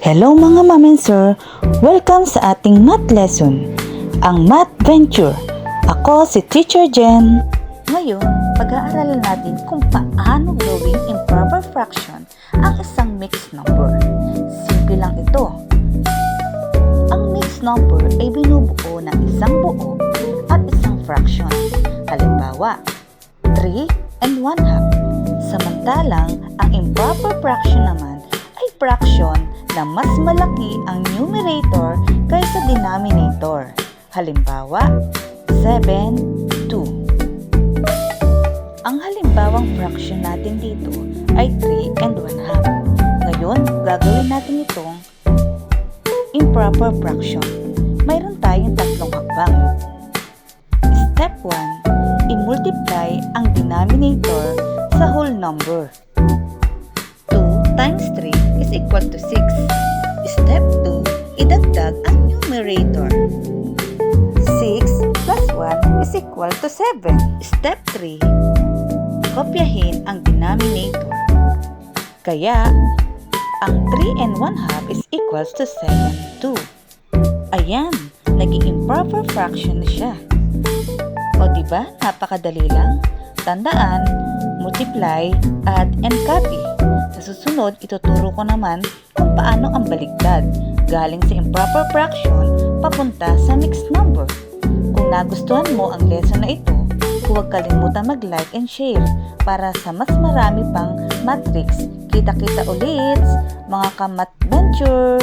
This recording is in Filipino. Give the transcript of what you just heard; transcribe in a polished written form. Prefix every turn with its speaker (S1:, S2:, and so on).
S1: Hello mga ma'am and sir! Welcome sa ating math lesson, ang Math Venture. Ako si Teacher Jen. Ngayon, pag-aaralan natin kung paano gawing improper fraction ang isang mixed number. Simple lang ito. Ang mixed number ay binubuo ng isang buo at isang fraction. Halimbawa, 3 and 1/2. Samantalang, ang improper fraction naman ay fraction na mas malaki ang numerator kaysa denominator. Halimbawa, 7/2. Ang halimbawang fraction natin dito ay 3 and 1/2. Ngayon, gagawin natin itong improper fraction. Mayroon tayong tatlong hakbang. Step 1, i-multiply ang denominator sa whole number. 2 times 3 is equal to 6. Step 2, idagdag ang numerator. 6 plus 1 is equal to 7. Step 3, kopyahin ang denominator. Kaya, ang 3 and 1/2 is equals to 7/2. Ayan, naging improper fraction na siya. O diba, napakadali lang? Tandaan, multiply, add, and copy. Sa susunod, ituturo ko naman kung paano ang baligtad galing sa improper fraction papunta sa mixed number. Kung nagustuhan mo ang lesson na ito, huwag kalimutan mag-like and share para sa mas marami pang math tricks. Kita-kita ulit, mga ka-math venture!